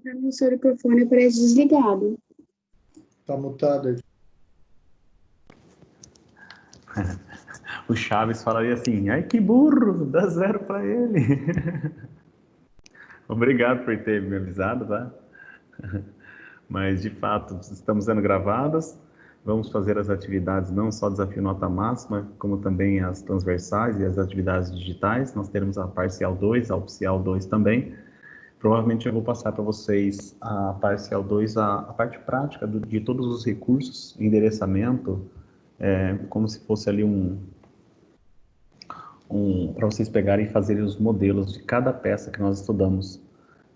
Para mim, o seu microfone aparece desligado. Tá mutado. O Chaves falaria assim, ai que burro, dá 0 para ele. Obrigado por ter me avisado, tá? Mas, de fato, estamos sendo gravadas, vamos fazer as atividades, não só desafio nota máxima, como também as transversais e as atividades digitais. Nós teremos a parcial 2, a oficial 2 também. Provavelmente eu vou passar para vocês a parcial 2, a parte prática de todos os recursos, endereçamento, como se fosse ali para vocês pegarem e fazerem os modelos de cada peça que nós estudamos.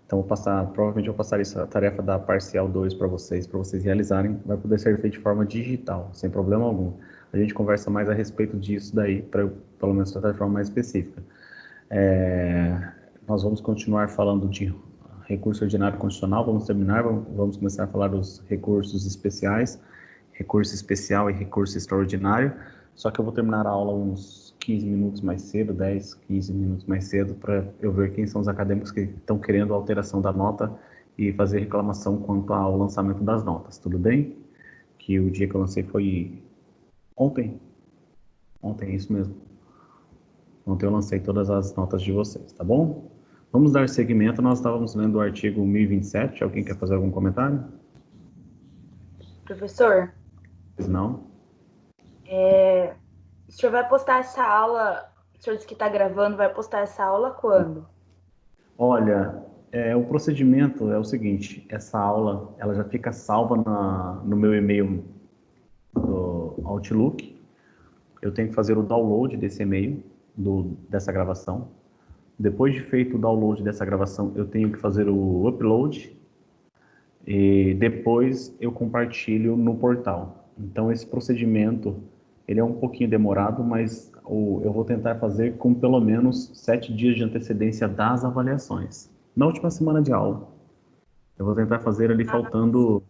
Então, provavelmente eu vou passar essa tarefa da parcial 2 para vocês realizarem. Vai poder ser feito de forma digital, sem problema algum. A gente conversa mais a respeito disso daí, para eu, pelo menos, tratar de forma mais específica. Nós vamos continuar falando de recurso ordinário constitucional, vamos começar a falar dos recursos especiais, recurso especial e recurso extraordinário, só que eu vou terminar a aula uns 15 minutos mais cedo, 10, 15 minutos mais cedo, para eu ver quem são os acadêmicos que estão querendo a alteração da nota e fazer reclamação quanto ao lançamento das notas, tudo bem? Que o dia que eu lancei foi ontem, isso mesmo. Ontem eu lancei todas as notas de vocês, tá bom? Vamos dar seguimento, nós estávamos lendo o artigo 1027, alguém quer fazer algum comentário? Professor? Não? O senhor vai postar essa aula, o senhor disse que está gravando, vai postar essa aula quando? Olha, o procedimento é o seguinte, essa aula, ela já fica salva no meu e-mail do Outlook. Eu tenho que fazer o download desse e-mail, dessa gravação. Depois de feito o download dessa gravação, eu tenho que fazer o upload e depois eu compartilho no portal. Então, esse procedimento, ele é um pouquinho demorado, mas eu vou tentar fazer com pelo menos 7 dias de antecedência das avaliações. Na última semana de aula. Eu vou tentar fazer ali faltando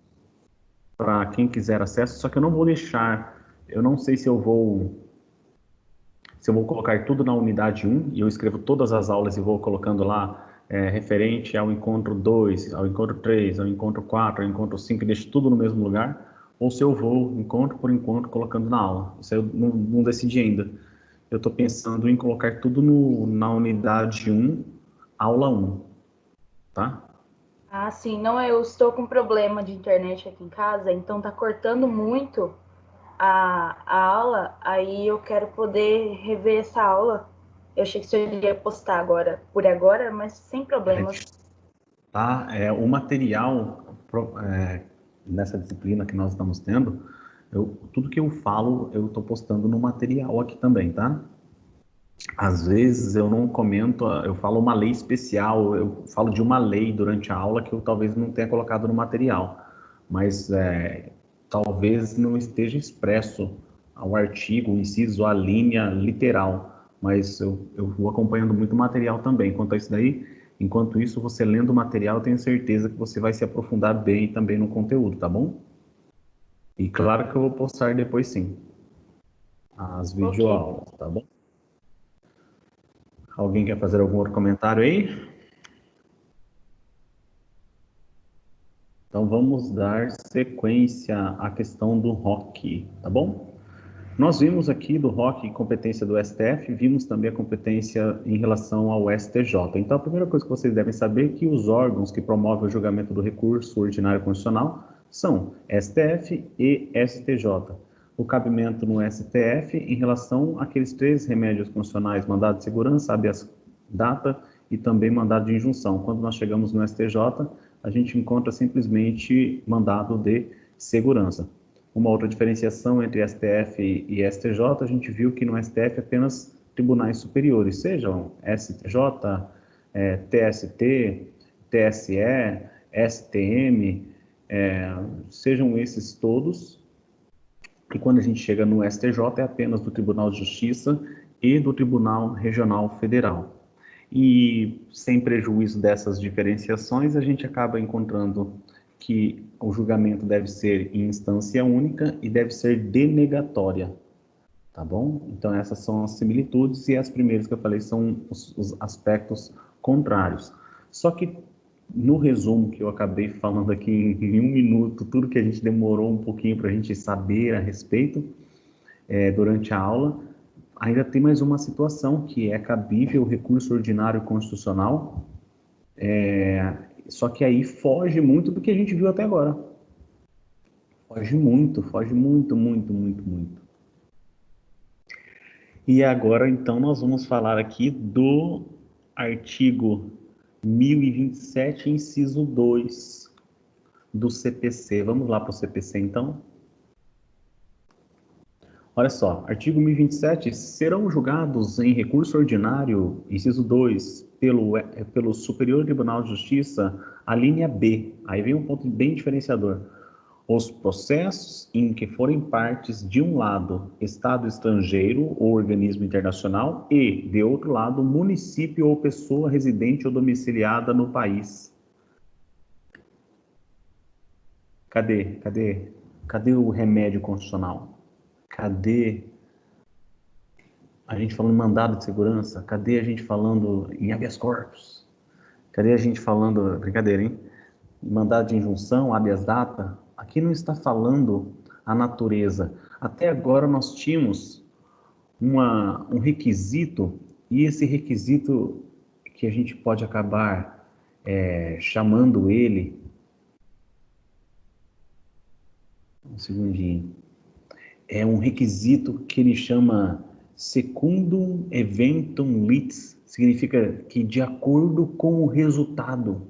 para quem quiser acesso, só que eu não vou deixar, eu não sei se eu vou colocar tudo na unidade 1 e eu escrevo todas as aulas e vou colocando lá referente ao encontro 2, ao encontro 3, ao encontro 4, ao encontro 5 e deixo tudo no mesmo lugar, ou se eu vou encontro por encontro colocando na aula. Isso eu não decidi ainda. Eu estou pensando em colocar tudo na unidade 1, aula 1, tá? Ah, sim. Não, eu estou com problema de internet aqui em casa, então tá cortando muito a aula, aí eu quero poder rever essa aula. Eu achei que o senhor iria postar agora, por agora, mas sem problemas. Tá? O material nessa disciplina que nós estamos tendo, tudo que eu falo, eu estou postando no material aqui também, tá? Às vezes eu não comento, eu falo uma lei especial, eu falo de uma lei durante a aula que eu talvez não tenha colocado no material, mas talvez não esteja expresso ao artigo, o inciso, a linha literal, mas eu vou acompanhando muito material também. Quanto a isso daí, enquanto isso, você lendo o material, eu tenho certeza que você vai se aprofundar bem também no conteúdo, tá bom? E claro que eu vou postar depois sim, as videoaulas, tá bom? Alguém quer fazer algum outro comentário aí? Então vamos dar sequência à questão do ROC, tá bom? Nós vimos aqui do ROC competência do STF, vimos também a competência em relação ao STJ. Então a primeira coisa que vocês devem saber é que os órgãos que promovem o julgamento do recurso ordinário constitucional são STF e STJ. O cabimento no STF em relação àqueles 3 remédios constitucionais, mandado de segurança, habeas data e também mandado de injunção. Quando nós chegamos no STJ, a gente encontra simplesmente mandado de segurança. Uma outra diferenciação entre STF e STJ, a gente viu que no STF apenas tribunais superiores, sejam STJ, TST, TSE, STM, sejam esses todos. E quando a gente chega no STJ, é apenas do Tribunal de Justiça e do Tribunal Regional Federal. E sem prejuízo dessas diferenciações, a gente acaba encontrando que o julgamento deve ser em instância única e deve ser denegatória, tá bom? Então essas são as similitudes e as primeiras que eu falei são os aspectos contrários. Só que no resumo que eu acabei falando aqui em 1 minuto, tudo que a gente demorou um pouquinho para a gente saber a respeito durante a aula, ainda tem mais uma situação que é cabível o recurso ordinário constitucional, só que aí foge muito do que a gente viu até agora. Foge muito, muito, muito. E agora, então, nós vamos falar aqui do artigo 1027, inciso 2 do CPC. Vamos lá para o CPC, então? Olha só, artigo 1027, serão julgados em recurso ordinário, inciso 2, pelo Superior Tribunal de Justiça, a linha B. Aí vem um ponto bem diferenciador. Os processos em que forem partes, de um lado, Estado estrangeiro ou organismo internacional e, de outro lado, município ou pessoa residente ou domiciliada no país. Cadê o remédio constitucional? Cadê a gente falando em mandado de segurança? Cadê a gente falando em habeas corpus? Cadê a gente falando, brincadeira, hein? Mandado de injunção, habeas data? Aqui não está falando a natureza. Até agora nós tínhamos um requisito, e esse requisito que a gente pode acabar chamando ele... Um segundinho. É um requisito que ele chama secundum eventum litis, significa que de acordo com o resultado.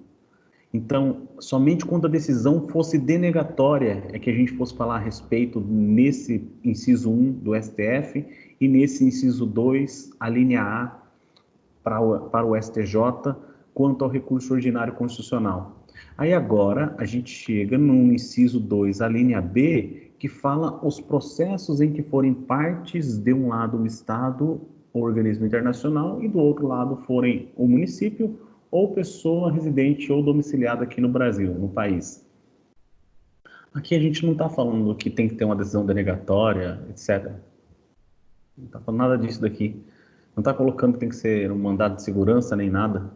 Então, somente quando a decisão fosse denegatória é que a gente fosse falar a respeito nesse inciso 1 do STF e nesse inciso 2, a linha A, para o STJ, quanto ao recurso ordinário constitucional. Aí agora a gente chega no inciso 2, a linha B, que fala os processos em que forem partes, de um lado o Estado, o organismo internacional, e do outro lado forem o município ou pessoa residente ou domiciliada aqui no Brasil, no país. Aqui a gente não está falando que tem que ter uma decisão denegatória, etc. Não está falando nada disso daqui. Não está colocando que tem que ser um mandado de segurança nem nada.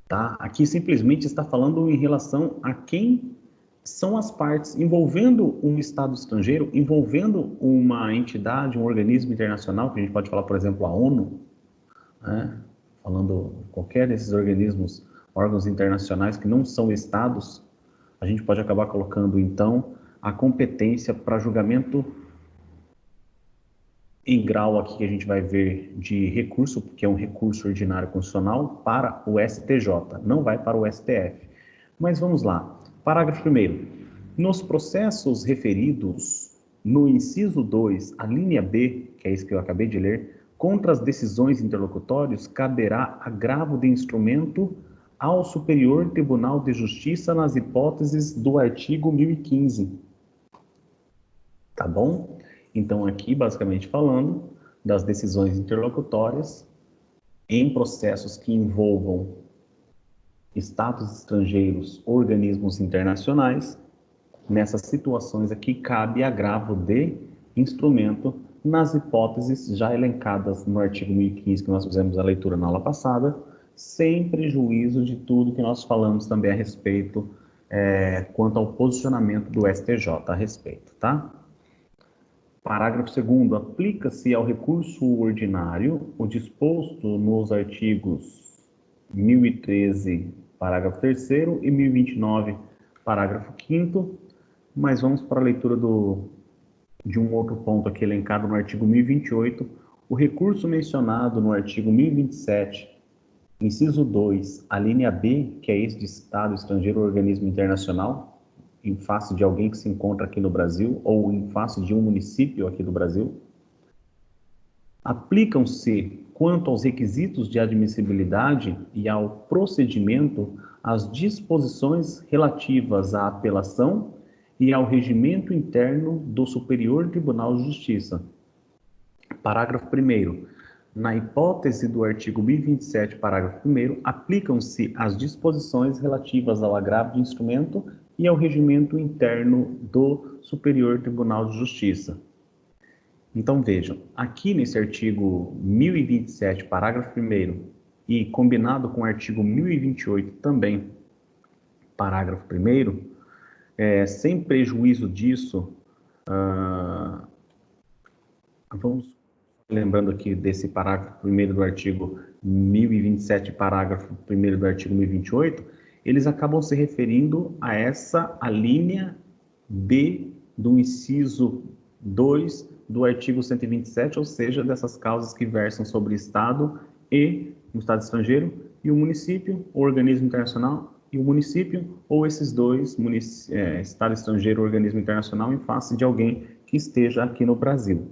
Tá? Aqui simplesmente está falando em relação a quem são as partes, envolvendo um Estado estrangeiro, envolvendo uma entidade, um organismo internacional, que a gente pode falar, por exemplo, a ONU, né? Falando qualquer desses organismos, órgãos internacionais que não são estados, a gente pode acabar colocando, então, a competência para julgamento em grau aqui que a gente vai ver de recurso, porque é um recurso ordinário constitucional, para o STJ, não vai para o STF. Mas vamos lá. Parágrafo 1º. Nos processos referidos no inciso 2, a linha B, que é isso que eu acabei de ler, contra as decisões interlocutórias, caberá agravo de instrumento ao Superior Tribunal de Justiça nas hipóteses do artigo 1015. Tá bom? Então, aqui, basicamente falando das decisões interlocutórias em processos que envolvam estados estrangeiros, organismos internacionais, nessas situações aqui cabe agravo de instrumento nas hipóteses já elencadas no artigo 1015, que nós fizemos a leitura na aula passada, sem prejuízo de tudo que nós falamos também a respeito, quanto ao posicionamento do STJ a respeito, tá? Parágrafo 2º. Aplica-se ao recurso ordinário o disposto nos artigos 1013, parágrafo 3º e 1029, parágrafo 5º, mas vamos para a leitura de um outro ponto aqui elencado no artigo 1028. O recurso mencionado no artigo 1027, inciso 2, a linha B, que é esse de Estado estrangeiro ou organismo internacional, em face de alguém que se encontra aqui no Brasil ou em face de um município aqui do Brasil, aplicam-se, quanto aos requisitos de admissibilidade e ao procedimento, as disposições relativas à apelação e ao regimento interno do Superior Tribunal de Justiça. Parágrafo 1º. Na hipótese do artigo 1027, parágrafo 1º, aplicam-se as disposições relativas ao agravo de instrumento e ao regimento interno do Superior Tribunal de Justiça. Então, vejam, aqui nesse artigo 1027, parágrafo 1º, e combinado com o artigo 1028 também, parágrafo 1º, sem prejuízo disso, vamos lembrando aqui desse parágrafo 1º do artigo 1027, parágrafo 1º do artigo 1028, eles acabam se referindo a linha B do inciso 2 do artigo 127, ou seja, dessas causas que versam sobre Estado e o Estado estrangeiro e o município, o organismo internacional e o município, ou esses dois, Estado estrangeiro e organismo internacional, em face de alguém que esteja aqui no Brasil,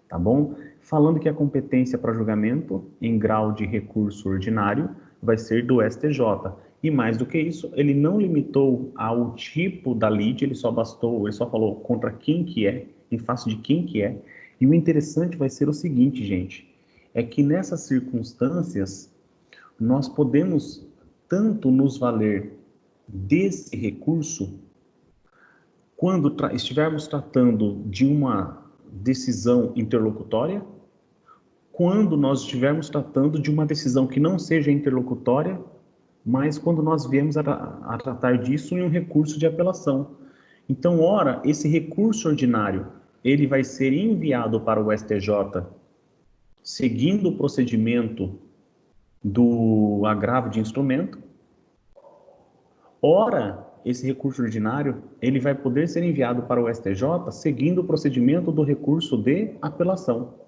tá bom? Falando que a competência para julgamento em grau de recurso ordinário vai ser do STJ. E mais do que isso, ele não limitou ao tipo da lide, ele só falou contra quem que é, em face de quem que é. E o interessante vai ser o seguinte, gente, é que nessas circunstâncias, nós podemos tanto nos valer desse recurso, quando estivermos tratando de uma decisão interlocutória, quando nós estivermos tratando de uma decisão que não seja interlocutória, mas quando nós viemos a tratar disso em um recurso de apelação. Então, ora, esse recurso ordinário, ele vai ser enviado para o STJ, seguindo o procedimento do agravo de instrumento. Ora, esse recurso ordinário, ele vai poder ser enviado para o STJ, seguindo o procedimento do recurso de apelação.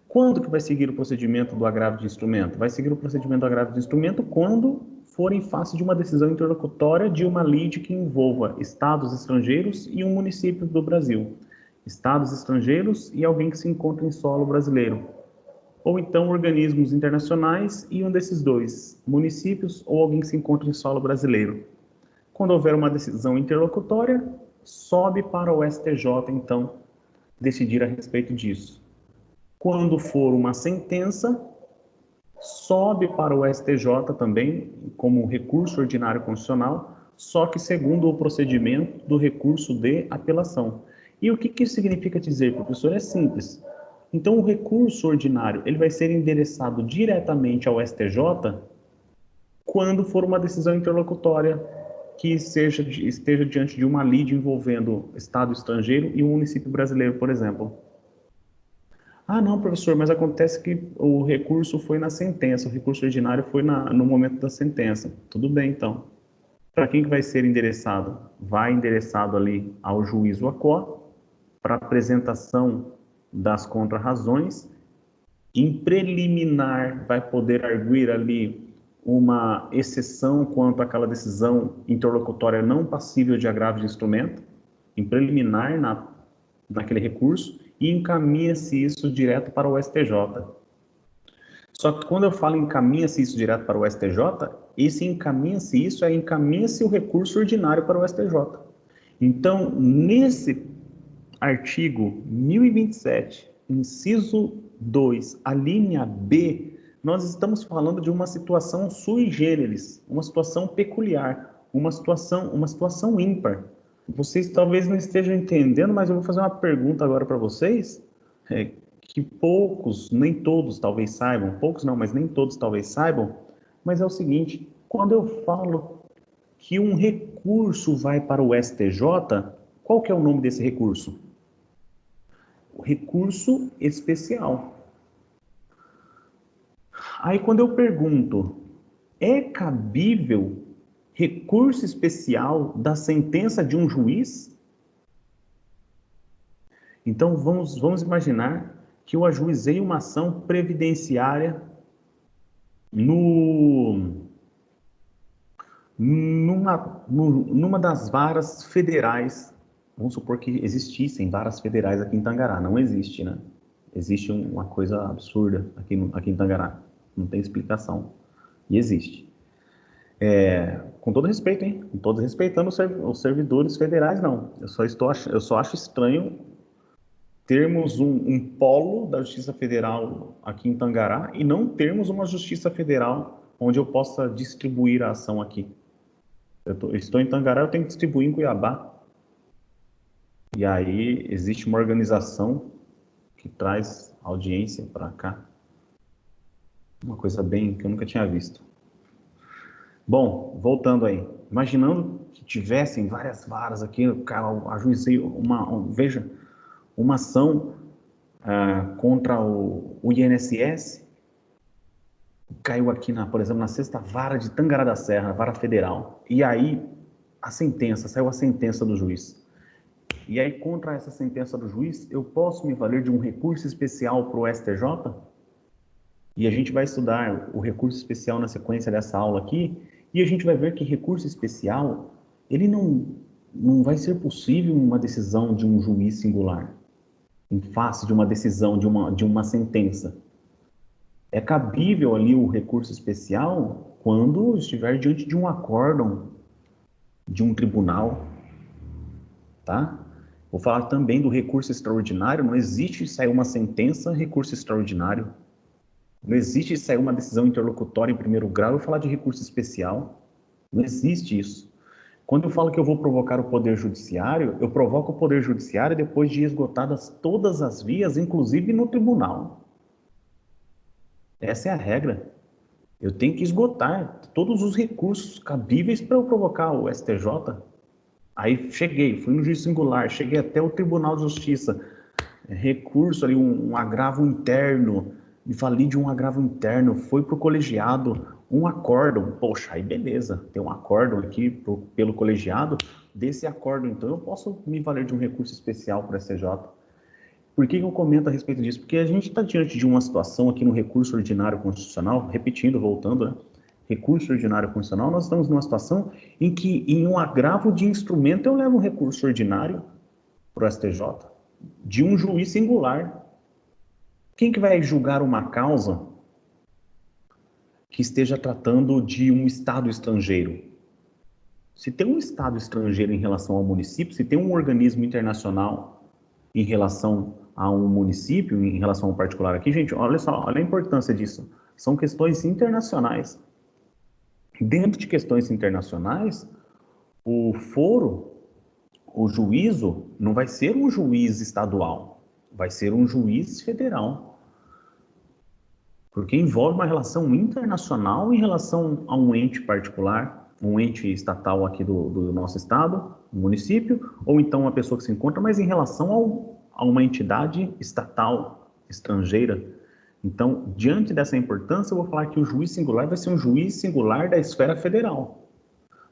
Quando que vai seguir o procedimento do agravo de instrumento? Vai seguir o procedimento do agravo de instrumento quando for em face de uma decisão interlocutória de uma lide que envolva estados estrangeiros e um município do Brasil. Estados estrangeiros e alguém que se encontra em solo brasileiro. Ou então organismos internacionais e um desses dois, municípios ou alguém que se encontra em solo brasileiro. Quando houver uma decisão interlocutória, sobe para o STJ, então, decidir a respeito disso. Quando for uma sentença, sobe para o STJ também, como recurso ordinário constitucional, só que segundo o procedimento do recurso de apelação. E o que isso significa dizer, professor? É simples. Então, o recurso ordinário ele vai ser endereçado diretamente ao STJ quando for uma decisão interlocutória que esteja diante de uma lide envolvendo Estado estrangeiro e um município brasileiro, por exemplo. Ah, não, professor, mas acontece que o recurso foi na sentença, o recurso ordinário foi no momento da sentença. Tudo bem, então. Para quem que vai ser endereçado? Vai endereçado ali ao juiz ou à COR, para apresentação das contrarrazões. Em preliminar, vai poder arguir ali uma exceção quanto àquela decisão interlocutória não passível de agravo de instrumento, em preliminar naquele recurso, e encaminha-se isso direto para o STJ. Só que quando eu falo encaminha-se isso direto para o STJ, esse encaminha-se isso encaminha-se o recurso ordinário para o STJ. Então, nesse artigo 1027, inciso 2, a linha B, nós estamos falando de uma situação sui generis, uma situação peculiar, uma situação ímpar. Vocês talvez não estejam entendendo, mas eu vou fazer uma pergunta agora para vocês, que poucos, nem todos talvez saibam, poucos não, mas nem todos talvez saibam, mas é o seguinte, quando eu falo que um recurso vai para o STJ, qual que é o nome desse recurso? O recurso especial. Aí quando eu pergunto, é cabível recurso especial da sentença de um juiz? Então, vamos imaginar que eu ajuizei uma ação previdenciária numa das varas federais. Vamos supor que existissem varas federais aqui em Tangará. Não existe, né? Existe uma coisa absurda aqui em Tangará. Não tem explicação. E existe. Com todo respeito, hein? Com todo respeitando os servidores federais, não. Eu só acho estranho termos um polo da Justiça Federal aqui em Tangará e não termos uma Justiça Federal onde eu possa distribuir a ação aqui. Eu estou em Tangará, eu tenho que distribuir em Cuiabá. E aí existe uma organização que traz audiência para cá. Uma coisa bem que eu nunca tinha visto. Bom, voltando aí. Imaginando que tivessem várias varas aqui, ajuizei veja, uma ação contra o INSS, caiu aqui, por exemplo, na sexta vara de Tangará da Serra, vara federal, e aí saiu a sentença do juiz. E aí, contra essa sentença do juiz, eu posso me valer de um recurso especial para o STJ? E a gente vai estudar o recurso especial na sequência dessa aula aqui, e a gente vai ver que recurso especial, ele não vai ser possível uma decisão de um juiz singular, em face de uma decisão, de uma sentença. É cabível ali o recurso especial quando estiver diante de um acórdão de um tribunal, tá? Vou falar também do recurso extraordinário. Não existe sair uma sentença, recurso extraordinário. Não existe sair uma decisão interlocutória em primeiro grau e eu falar de recurso especial. Não existe isso. Quando eu falo que eu vou provocar o Poder Judiciário, eu provoco o Poder Judiciário depois de esgotadas todas as vias, inclusive no tribunal. Essa é a regra. Eu tenho que esgotar todos os recursos cabíveis para eu provocar o STJ. Aí fui no juiz singular, cheguei até o Tribunal de Justiça, recurso ali, um agravo interno, me falei de um agravo interno, foi para o colegiado, um acórdão, poxa, aí beleza, tem um acórdão aqui pelo colegiado, desse acórdão, então eu posso me valer de um recurso especial para o STJ. Por que eu comento a respeito disso? Porque a gente está diante de uma situação aqui no recurso ordinário constitucional, repetindo, voltando, né? Recurso ordinário constitucional, nós estamos numa situação em que, em um agravo de instrumento, eu levo um recurso ordinário para o STJ, de um juiz singular. Quem que vai julgar uma causa que esteja tratando de um Estado estrangeiro? Se tem um Estado estrangeiro em relação ao município, se tem um organismo internacional em relação a um município, em relação ao particular aqui, gente, olha só, olha a importância disso. São questões internacionais. Dentro de questões internacionais, o foro, o juízo, não vai ser um juiz estadual, vai ser um juiz federal. Porque envolve uma relação internacional em relação a um ente particular, um ente estatal aqui do nosso estado, um município, ou então uma pessoa que se encontra, mas em relação a uma entidade estatal estrangeira. Então, diante dessa importância, eu vou falar que o juiz singular vai ser um juiz singular da esfera federal.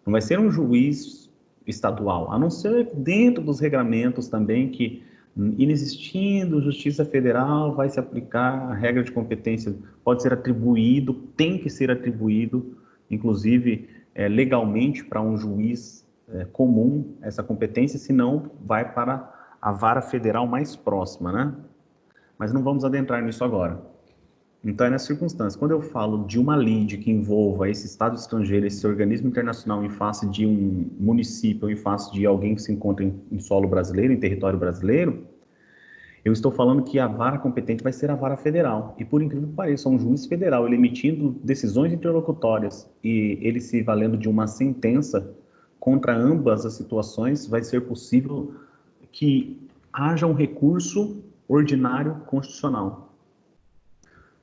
Não vai ser um juiz estadual, a não ser dentro dos regramentos também que, inexistindo justiça federal, vai se aplicar a regra de competência, pode ser atribuído, tem que ser atribuído, inclusive legalmente para um juiz comum essa competência, senão vai para a vara federal mais próxima, né? Mas não vamos adentrar nisso agora. Então, é nessa circunstância, quando eu falo de uma lide que envolva esse Estado estrangeiro, esse organismo internacional em face de um município, ou em face de alguém que se encontra em solo brasileiro, em território brasileiro, eu estou falando que a vara competente vai ser a vara federal. E, por incrível que pareça, um juiz federal, ele emitindo decisões interlocutórias e ele se valendo de uma sentença contra ambas as situações, vai ser possível que haja um recurso ordinário constitucional.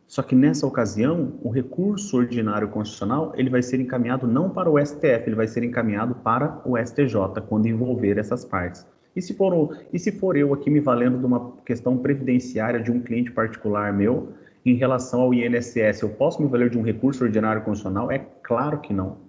Só que nessa ocasião, o recurso ordinário constitucional, ele vai ser encaminhado não para o STF, ele vai ser encaminhado para o STJ, quando envolver essas partes. E se for eu aqui me valendo de uma questão previdenciária de um cliente particular meu, em relação ao INSS, eu posso me valer de um recurso ordinário constitucional? É claro que não.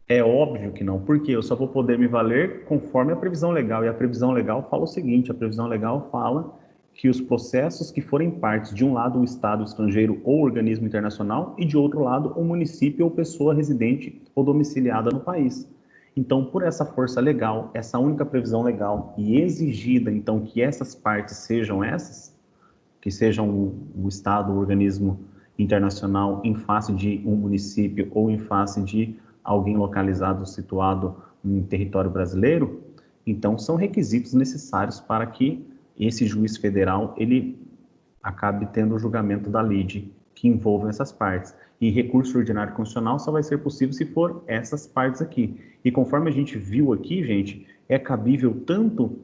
É óbvio que não, porque eu só vou poder me valer conforme a previsão legal. E a previsão legal fala o seguinte, a previsão legal fala que os processos que forem partes, de um lado o Estado estrangeiro ou organismo internacional, e de outro lado o município ou pessoa residente ou domiciliada no país. Então, por essa força legal, essa única previsão legal e exigida, então, que essas partes sejam essas, que sejam o Estado, o organismo internacional em face de um município ou em face de alguém localizado, situado em território brasileiro, então são requisitos necessários para que esse juiz federal, ele acabe tendo o julgamento da lide que envolve essas partes. E recurso ordinário constitucional só vai ser possível se for essas partes aqui. E conforme a gente viu aqui, gente, é cabível tanto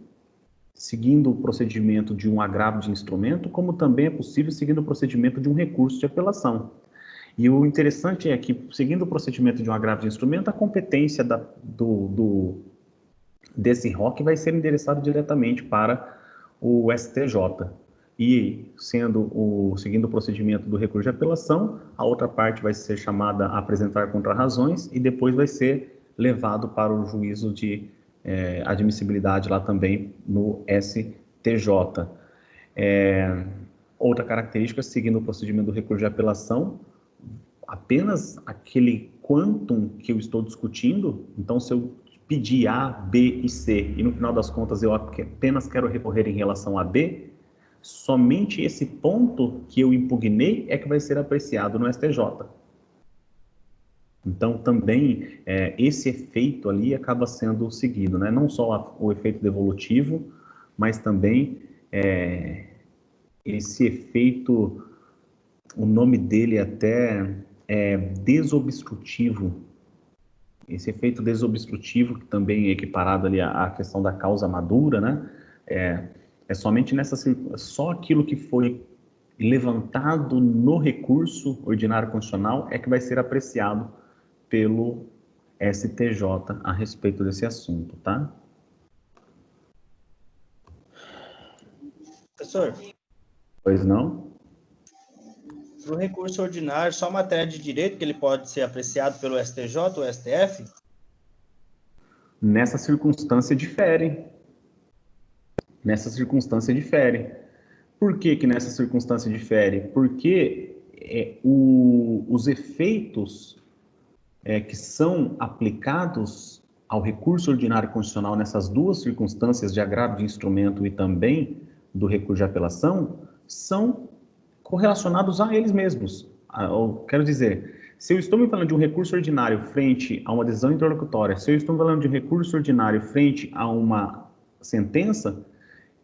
seguindo o procedimento de um agravo de instrumento, como também é possível seguindo o procedimento de um recurso de apelação. E o interessante é que, seguindo o procedimento de um agravo de instrumento, a competência desse ROC vai ser endereçado diretamente para o STJ. E, seguindo o procedimento do recurso de apelação, a outra parte vai ser chamada a apresentar contrarrazões e depois vai ser levado para o juízo de admissibilidade lá também no STJ. Outra característica, seguindo o procedimento do recurso de apelação, apenas aquele quantum que eu estou discutindo, então se eu pedir A, B e C, e no final das contas eu apenas quero recorrer em relação a B, somente esse ponto que eu impugnei é que vai ser apreciado no STJ. Então, também, esse efeito ali acaba sendo seguido, né? Não só o efeito devolutivo, mas também esse efeito, o nome dele até é desobstrutivo. Esse efeito desobstrutivo, que também é equiparado ali à questão da causa madura, né? Somente só aquilo que foi levantado no recurso ordinário constitucional é que vai ser apreciado pelo STJ a respeito desse assunto, tá? Professor, Pois não? para o recurso ordinário, só matéria de direito que ele pode ser apreciado pelo STJ ou STF? Nessa circunstância difere. Nessa circunstância difere. Por que que nessa circunstância difere? Porque os efeitos que são aplicados ao recurso ordinário constitucional nessas duas circunstâncias de agravo de instrumento e também do recurso de apelação são correlacionados a eles mesmos. Quero dizer, se eu estou me falando de um recurso ordinário frente a uma decisão interlocutória, se eu estou falando de um recurso ordinário frente a uma sentença,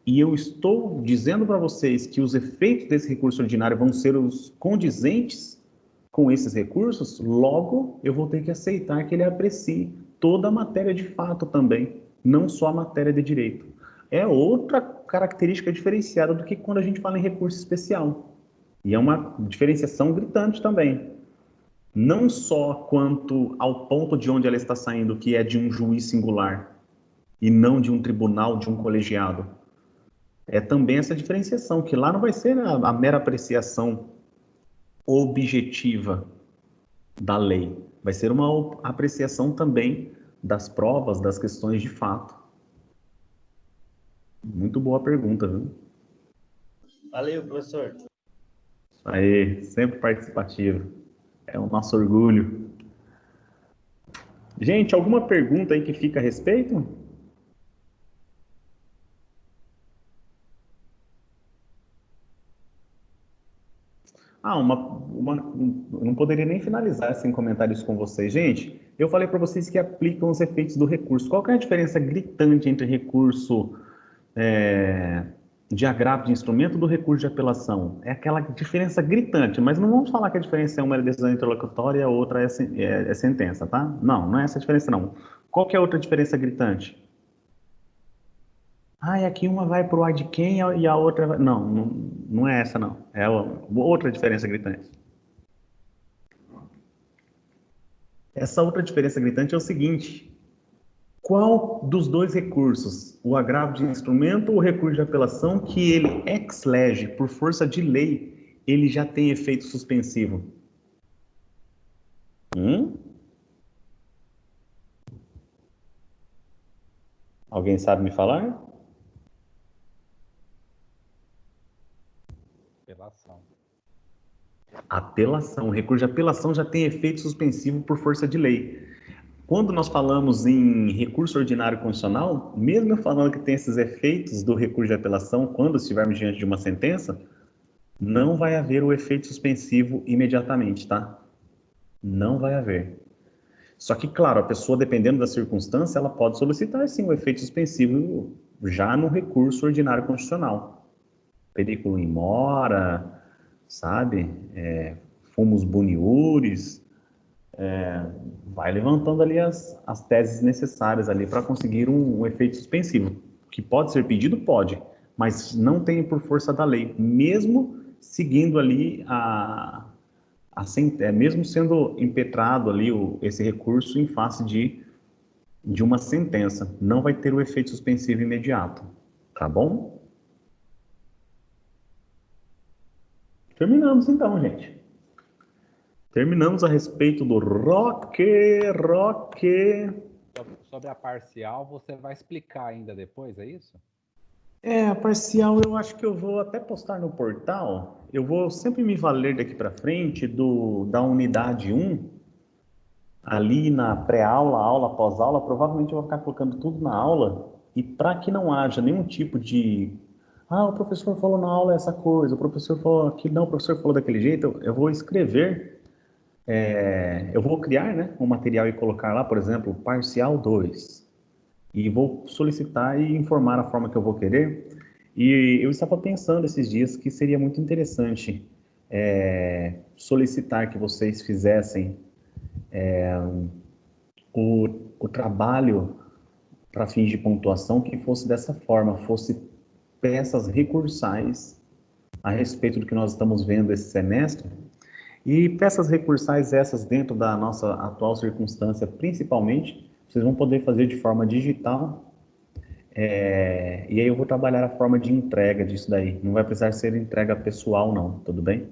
e eu estou dizendo para vocês que os efeitos desse recurso ordinário vão ser os condizentes com esses recursos, logo eu vou ter que aceitar que ele aprecie toda a matéria de fato também, não só a matéria de direito. É outra característica diferenciada do que quando a gente fala em recurso especial. E é uma diferenciação gritante também. Não só quanto ao ponto de onde ela está saindo, que é de um juiz singular, e não de um tribunal, de um colegiado. É também essa diferenciação, que lá não vai ser a mera apreciação objetiva da lei. Vai ser uma apreciação também das provas, das questões de fato. Muito boa pergunta, viu? Valeu, professor. Isso aí, sempre participativo. É o nosso orgulho. Gente, alguma pergunta aí que fica a respeito? Eu não poderia nem finalizar sem comentar isso com vocês. Gente, eu falei para vocês que aplicam os efeitos do recurso. Qual que é a diferença gritante entre recurso de agravo de instrumento do recurso de apelação? É aquela diferença gritante, mas não vamos falar que a diferença é uma é decisão interlocutória e a outra é sentença, tá? Não é essa a diferença, não. Qual que é a outra diferença gritante? E aqui uma vai para o ad quem e a outra vai... Não é essa, não. É outra diferença gritante. Essa outra diferença gritante é o seguinte: qual dos dois recursos, o agravo de instrumento ou o recurso de apelação, que ele ex lege, por força de lei, ele já tem efeito suspensivo? Alguém sabe me falar? Apelação. O recurso de apelação já tem efeito suspensivo por força de lei. Quando nós falamos em recurso ordinário constitucional, mesmo eu falando que tem esses efeitos do recurso de apelação, quando estivermos diante de uma sentença, não vai haver o efeito suspensivo imediatamente, tá? Não vai haver. Só que, claro, a pessoa, dependendo da circunstância, ela pode solicitar, sim, o efeito suspensivo já no recurso ordinário constitucional. Periculum in mora, sabe? Fumus boniuris, vai levantando ali as teses necessárias ali para conseguir um efeito suspensivo. Que pode ser pedido? Pode, mas não tem por força da lei, mesmo seguindo ali a mesmo sendo impetrado ali esse recurso em face de uma sentença, não vai ter o efeito suspensivo imediato, tá bom? Terminamos então, gente. Terminamos a respeito do ROC. Sobre a parcial, você vai explicar ainda depois, é isso? A parcial eu acho que eu vou até postar no portal. Eu vou sempre me valer daqui para frente da unidade 1, ali na pré-aula, aula, pós-aula, provavelmente eu vou ficar colocando tudo na aula, e para que não haja nenhum tipo de o professor falou na aula essa coisa, o professor falou aquilo, não, o professor falou daquele jeito, eu vou escrever, eu vou criar, né, um material e colocar lá, por exemplo, parcial 2. E vou solicitar e informar a forma que eu vou querer. E eu estava pensando esses dias que seria muito interessante solicitar que vocês fizessem o trabalho para fins de pontuação que fosse dessa forma, fosse peças recursais a respeito do que nós estamos vendo esse semestre. E peças recursais essas dentro da nossa atual circunstância, principalmente, vocês vão poder fazer de forma digital, e aí eu vou trabalhar a forma de entrega disso daí. Não vai precisar ser entrega pessoal, não, tudo bem?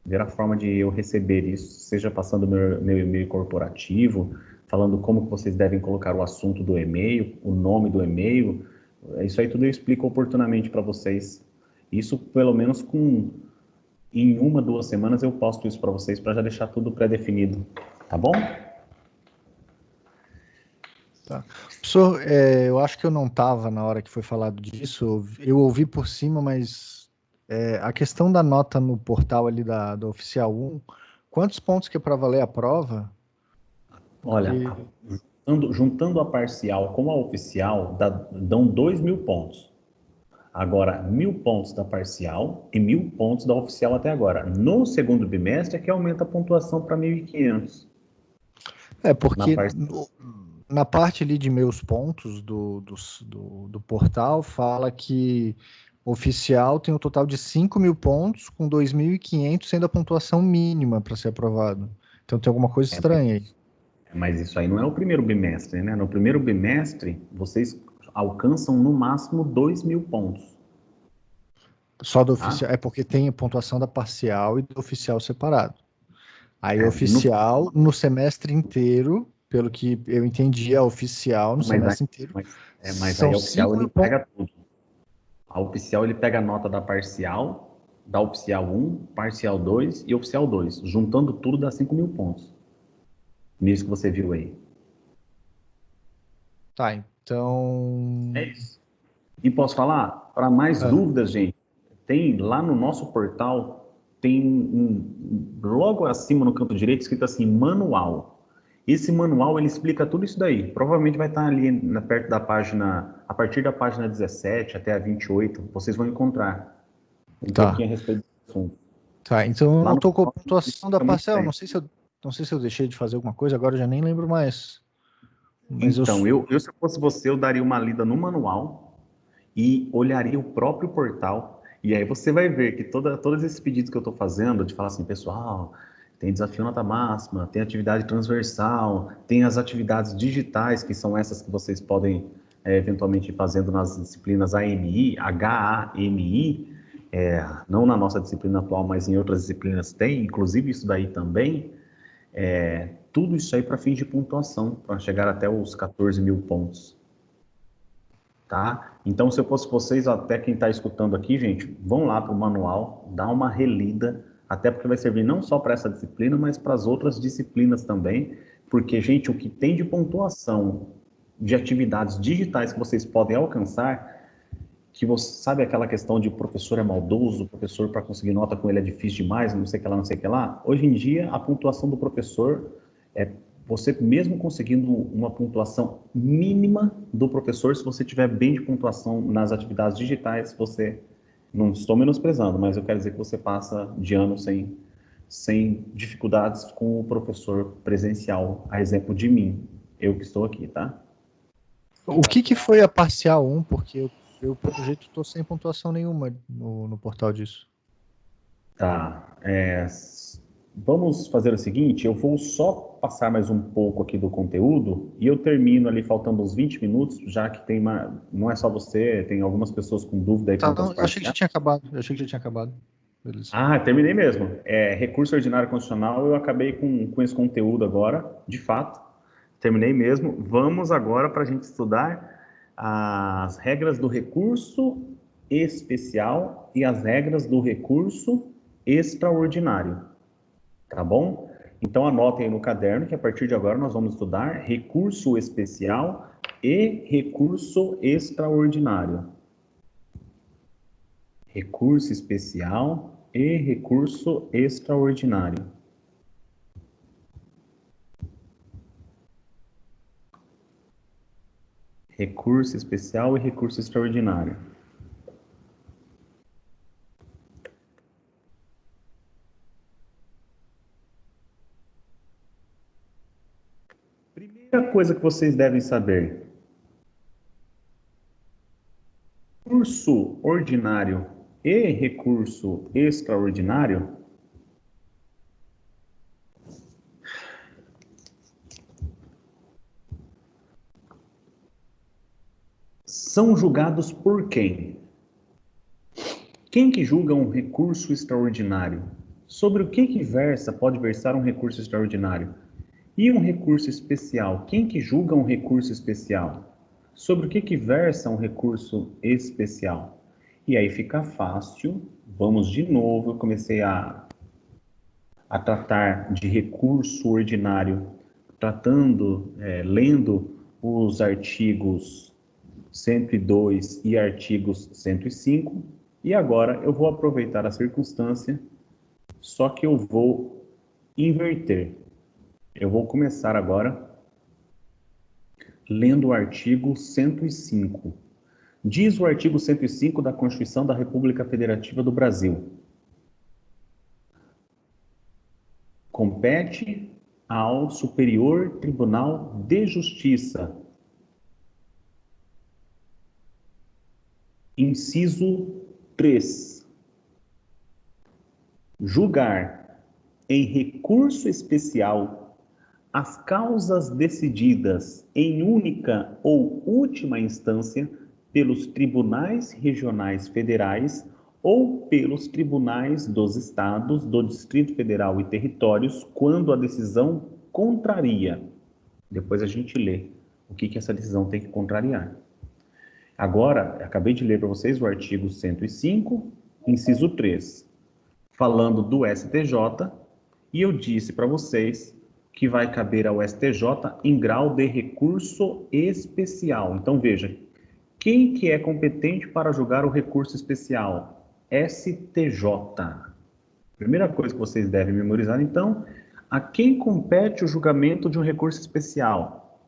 Ver a forma de eu receber isso, seja passando meu e-mail corporativo, falando como que vocês devem colocar o assunto do e-mail, o nome do e-mail. Isso aí tudo eu explico oportunamente para vocês. Isso, pelo menos, em 1, 2 semanas eu posto isso para vocês, para já deixar tudo pré-definido, tá bom? Tá. Professor, eu acho que eu não estava na hora que foi falado disso, eu ouvi por cima, mas a questão da nota no portal ali da Oficial 1, quantos pontos que é para valer a prova? Olha, juntando a parcial com a oficial, dão 2.000 pontos. Agora, 1.000 pontos da parcial e 1.000 pontos da oficial até agora. No segundo bimestre é que aumenta a pontuação para 1.500. Porque na parte ali de meus pontos do portal, fala que oficial tem um total de 5.000 pontos, com 2.500 sendo a pontuação mínima para ser aprovado. Então tem alguma coisa estranha aí. Mas isso aí não é o primeiro bimestre, né? No primeiro bimestre, vocês alcançam no máximo 2.000 pontos. Só do oficial, é porque tem a pontuação da parcial e do oficial separado. Aí oficial no semestre inteiro, pelo que eu entendi, a oficial no semestre inteiro. Mas aí a oficial ele pega tudo. A oficial ele pega a nota da parcial, da oficial 1, parcial 2 e oficial 2. Juntando tudo dá 5.000 pontos. Nisso que você viu aí. Tá, então... É isso. E posso falar? Para mais dúvidas, gente, tem lá no nosso portal, tem logo acima no canto direito escrito assim, manual. Esse manual, ele explica tudo isso daí. Provavelmente vai estar ali perto da página, a partir da página 17 até a 28, vocês vão encontrar um pouquinho a respeito do assunto. Tá, então eu não estou com a pontuação da parcial, não sei se eu deixei de fazer alguma coisa, agora eu já nem lembro mais. Mas então, eu se eu fosse você, eu daria uma lida no manual e olharia o próprio portal, e aí você vai ver que todos esses pedidos que eu estou fazendo, de falar assim, pessoal, tem desafio nota máxima, tem atividade transversal, tem as atividades digitais, que são essas que vocês podem eventualmente ir fazendo nas disciplinas AMI, HAMI, não na nossa disciplina atual, mas em outras disciplinas tem, inclusive isso daí também, tudo isso aí para fins de pontuação, para chegar até os 14.000 pontos. Tá? Então, se eu fosse vocês, até quem está escutando aqui, gente, vão lá para o manual, dá uma relida, até porque vai servir não só para essa disciplina, mas para as outras disciplinas também, porque, gente, o que tem de pontuação de atividades digitais que vocês podem alcançar, que você sabe aquela questão de o professor é maldoso, o professor para conseguir nota com ele é difícil demais, não sei o que lá, não sei o que lá. Hoje em dia, a pontuação do professor você mesmo conseguindo uma pontuação mínima do professor, se você tiver bem de pontuação nas atividades digitais, você, não estou menosprezando, mas eu quero dizer que você passa de ano sem dificuldades com o professor presencial, a exemplo de mim, eu que estou aqui, tá? O que foi a parcial 1? Porque eu pelo jeito, estou sem pontuação nenhuma no portal disso. Tá, Vamos fazer o seguinte, eu vou só passar mais um pouco aqui do conteúdo e eu termino ali faltando uns 20 minutos, já que tem não é só você, tem algumas pessoas com dúvida aí Tá, quanto aos eu achei que já parciais. tinha acabado. Eu achei que já tinha acabado. Beleza. Ah, terminei mesmo. Recurso ordinário constitucional, eu acabei com esse conteúdo agora, de fato. Terminei mesmo. Vamos agora para a gente estudar as regras do recurso especial e as regras do recurso extraordinário. Tá bom? Então anotem aí no caderno que a partir de agora nós vamos estudar recurso especial e recurso extraordinário. Recurso especial e recurso extraordinário. Recurso especial e recurso extraordinário. Primeira coisa que vocês devem saber. Recurso ordinário e recurso extraordinário são julgados por quem? Quem que julga um recurso extraordinário? Sobre o que pode versar um recurso extraordinário? E um recurso especial? Quem que julga um recurso especial? Sobre o que versa um recurso especial? E aí fica fácil. Vamos de novo. Eu comecei a tratar de recurso ordinário, lendo os artigos 102 e artigos 105. E agora eu vou aproveitar a circunstância, só que eu vou inverter. Eu vou começar agora lendo o artigo 105. Diz o artigo 105 da Constituição da República Federativa do Brasil: compete ao Superior Tribunal de Justiça, inciso 3, julgar em recurso especial as causas decididas em única ou última instância pelos tribunais regionais federais ou pelos tribunais dos estados, do Distrito Federal e territórios, quando a decisão contraria. Depois a gente lê o que essa decisão tem que contrariar. Agora, acabei de ler para vocês o artigo 105, inciso 3, falando do STJ, e eu disse para vocês que vai caber ao STJ em grau de recurso especial. Então, veja, quem que é competente para julgar o recurso especial? STJ. Primeira coisa que vocês devem memorizar, então, a quem compete o julgamento de um recurso especial?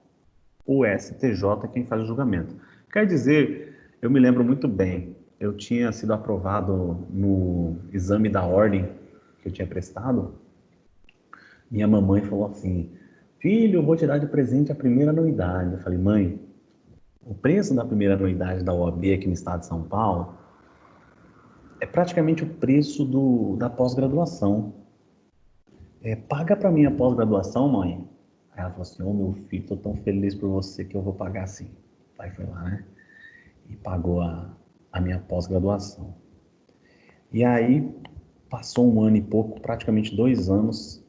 O STJ é quem faz o julgamento. Quer dizer, eu me lembro muito bem, eu tinha sido aprovado no exame da ordem que eu tinha prestado. Minha mamãe falou assim: filho, eu vou te dar de presente a primeira anuidade. Eu falei: mãe, o preço da primeira anuidade da OAB aqui no estado de São Paulo é praticamente o preço da pós-graduação. Paga para mim a pós-graduação, mãe. Aí ela falou assim: ô meu filho, estou tão feliz por você que eu vou pagar sim. Aí foi lá, né? E pagou a minha pós-graduação. E aí passou um ano e pouco, praticamente 2 anos.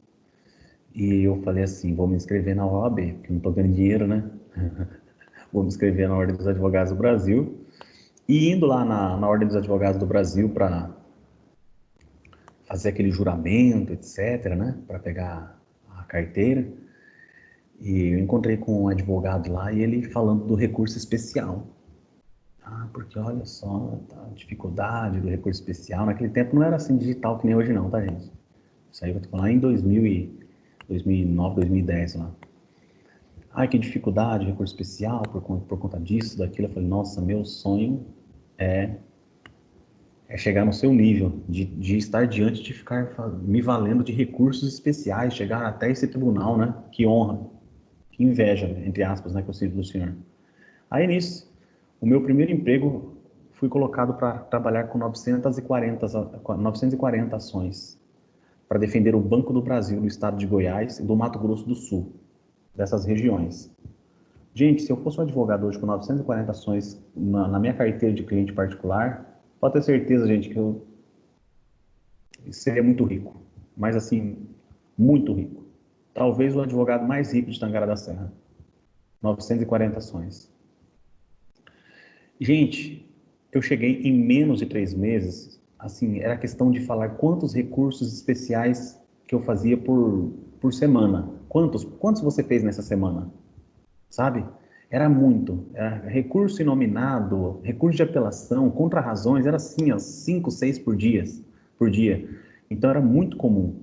E eu falei assim: vou me inscrever na OAB, porque não estou ganhando dinheiro, né? Vou me inscrever na Ordem dos Advogados do Brasil. E indo lá na Ordem dos Advogados do Brasil para fazer aquele juramento, etc., né? Para pegar a carteira. E eu encontrei com um advogado lá e ele falando do recurso especial. Porque olha só, a dificuldade do recurso especial. Naquele tempo não era assim digital que nem hoje não, tá, gente? Isso aí eu tô lá em 2009, 2010 lá. Que dificuldade, recurso especial, por conta disso, daquilo. Eu falei: nossa, meu sonho é chegar no seu nível, de estar diante, de ficar me valendo de recursos especiais, chegar até esse tribunal, né? Que honra, que inveja, entre aspas, né, que eu sinto do senhor. Aí nisso, o meu primeiro emprego, fui colocado para trabalhar com 940 ações. para defender o Banco do Brasil, do estado de Goiás e do Mato Grosso do Sul, dessas regiões. Gente, se eu fosse um advogado hoje com 940 ações na minha carteira de cliente particular, pode ter certeza, gente, que eu seria muito rico. Mas assim, muito rico. Talvez o advogado mais rico de Tangará da Serra. 940 ações. Gente, eu cheguei em menos de 3 meses, assim, era questão de falar quantos recursos especiais que eu fazia por semana. Quantos você fez nessa semana? Sabe? Era muito. Era recurso inominado, recurso de apelação, contra-razões, era assim, ó, 5, 6 por dia. Então era muito comum.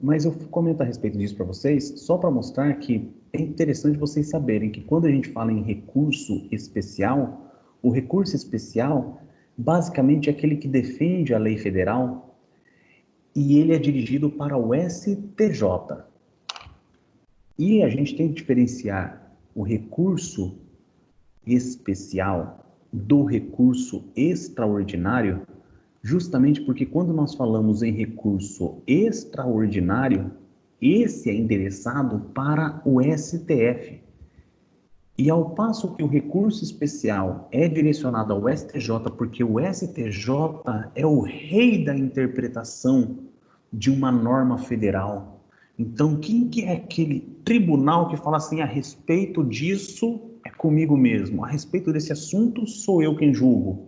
Mas eu comento a respeito disso para vocês, só para mostrar que é interessante vocês saberem que quando a gente fala em recurso especial, o recurso especial basicamente é aquele que defende a lei federal e ele é dirigido para o STJ. E a gente tem que diferenciar o recurso especial do recurso extraordinário, justamente porque quando nós falamos em recurso extraordinário, esse é endereçado para o STF. E ao passo que o recurso especial é direcionado ao STJ, porque o STJ é o rei da interpretação de uma norma federal. Então, quem que é aquele tribunal que fala assim, a respeito disso é comigo mesmo, a respeito desse assunto sou eu quem julgo?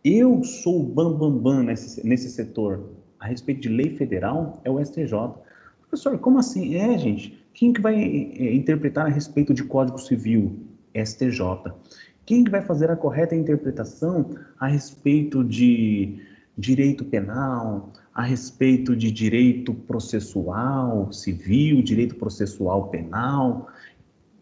Eu sou o bam nesse setor. A respeito de lei federal, é o STJ. Professor, como assim? Gente, quem que vai interpretar a respeito de Código Civil? STJ. Quem que vai fazer a correta interpretação a respeito de direito penal, a respeito de direito processual civil, direito processual penal?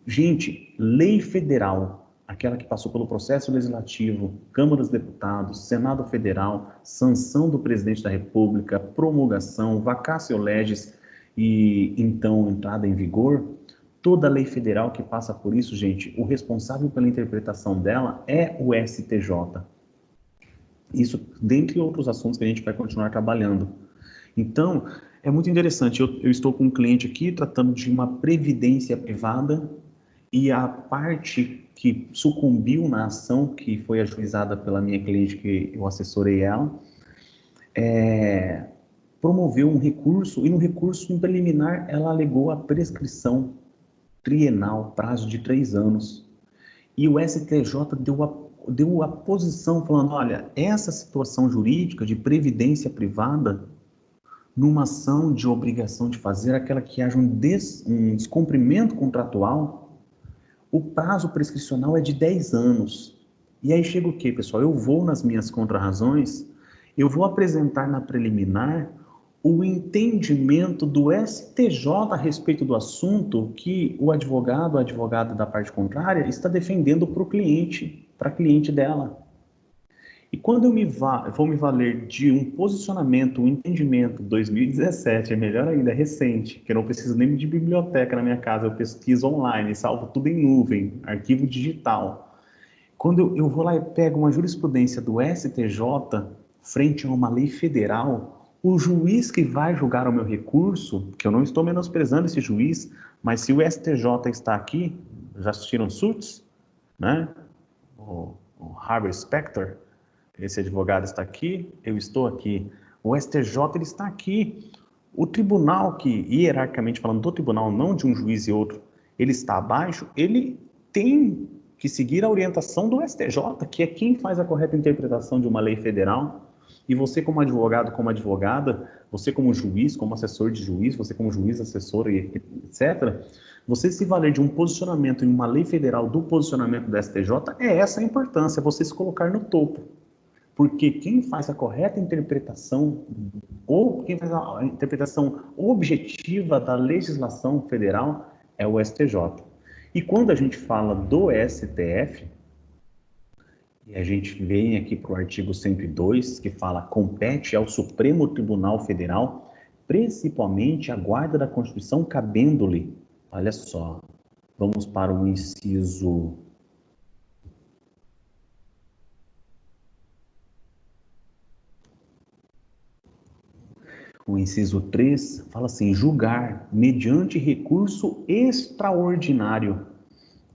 Gente, lei federal, aquela que passou pelo processo legislativo, Câmara dos Deputados, Senado Federal, sanção do presidente da República, promulgação, vacatio legis e então entrada em vigor, toda lei federal que passa por isso, gente, o responsável pela interpretação dela é o STJ. Isso dentre outros assuntos que a gente vai continuar trabalhando. Então, é muito interessante, eu estou com um cliente aqui tratando de uma previdência privada e a parte que sucumbiu na ação que foi ajuizada pela minha cliente, que eu assessorei ela, promoveu um recurso, e no recurso em preliminar ela alegou a prescrição trienal, prazo de 3 anos. E o STJ deu a posição falando, olha, essa situação jurídica de previdência privada, numa ação de obrigação de fazer, aquela que haja um descumprimento contratual, o prazo prescricional é de 10 anos. E aí chega o quê, pessoal? Eu vou nas minhas contrarrazões, eu vou apresentar na preliminar o entendimento do STJ a respeito do assunto que o advogado, a advogada da parte contrária, está defendendo para o cliente, para a cliente dela. E quando eu vou me valer de um posicionamento, um entendimento, 2017, é melhor ainda, é recente, que eu não preciso nem de biblioteca na minha casa, eu pesquiso online, salvo tudo em nuvem, arquivo digital. Quando eu vou lá e pego uma jurisprudência do STJ, frente a uma lei federal, o juiz que vai julgar o meu recurso, que eu não estou menosprezando esse juiz, mas se o STJ está aqui, já assistiram Suits, né? O Harvey Specter, esse advogado está aqui, eu estou aqui. O STJ ele está aqui. O tribunal que, hierarquicamente falando do tribunal, não de um juiz e outro, ele está abaixo, ele tem que seguir a orientação do STJ, que é quem faz a correta interpretação de uma lei federal. E você como advogado, como advogada, você como juiz, como assessor de juiz, você como juiz, assessor, etc., você se valer de um posicionamento em uma lei federal do posicionamento do STJ, é essa a importância, você se colocar no topo. Porque quem faz a correta interpretação, ou quem faz a interpretação objetiva da legislação federal é o STJ. E quando a gente fala do STF, e a gente vem aqui para o artigo 102, que fala compete ao Supremo Tribunal Federal, principalmente a guarda da Constituição, cabendo-lhe, olha só, vamos para o inciso... O inciso 3 fala assim: julgar, mediante recurso extraordinário,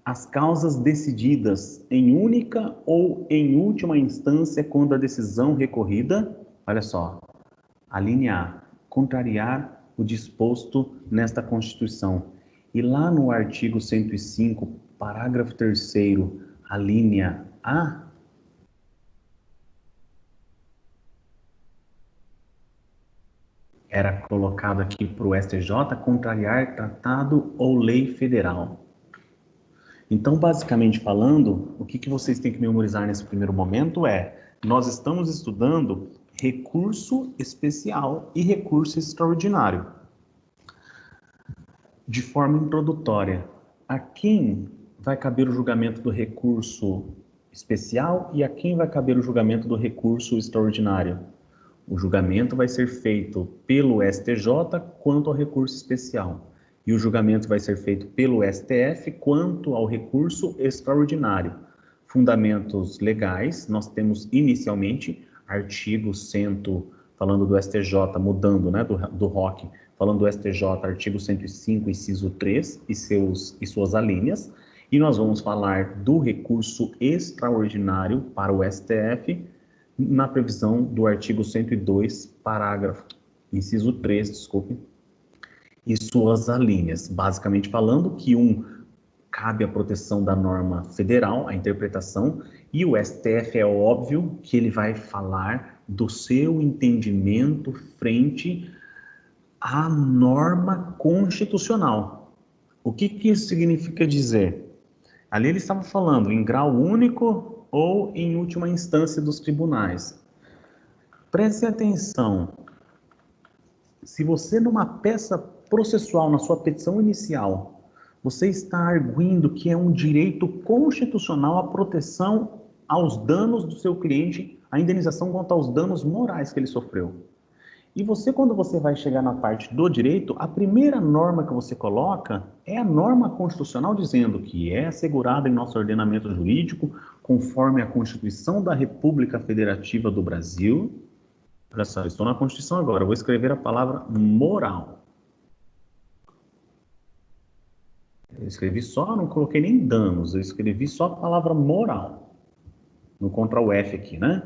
as causas decididas em única ou em última instância quando a decisão recorrida, olha só, a linha A, contrariar o disposto nesta Constituição. E lá no artigo 105, parágrafo 3º, a linha A, era colocado aqui para o STJ contrariar tratado ou lei federal. Então, basicamente falando, o que vocês têm que memorizar nesse primeiro momento é: nós estamos estudando recurso especial e recurso extraordinário. De forma introdutória, a quem vai caber o julgamento do recurso especial e a quem vai caber o julgamento do recurso extraordinário? O julgamento vai ser feito pelo STJ quanto ao recurso especial. E o julgamento vai ser feito pelo STF quanto ao recurso extraordinário. Fundamentos legais, nós temos inicialmente artigo 100, falando do STJ, mudando, né, do ROC, falando do STJ, artigo 105, inciso 3 e suas alíneas. E nós vamos falar do recurso extraordinário para o STF, na previsão do artigo 102, parágrafo, inciso 3, desculpe, e suas alíneas. Basicamente falando que cabe a proteção da norma federal, a interpretação, e o STF é óbvio que ele vai falar do seu entendimento frente à norma constitucional. O que isso significa dizer? Ali ele estava falando em grau único ou em última instância dos tribunais. Preste atenção. Se você, numa peça processual, na sua petição inicial, você está arguindo que é um direito constitucional a proteção aos danos do seu cliente, a indenização quanto aos danos morais que ele sofreu. E você, quando você vai chegar na parte do direito, a primeira norma que você coloca é a norma constitucional dizendo que é assegurada em nosso ordenamento jurídico, conforme a Constituição da República Federativa do Brasil. Olha só, estou na Constituição agora, vou escrever a palavra moral. Eu escrevi só, não coloquei nem danos, eu escrevi só a palavra moral. No Ctrl F aqui, né?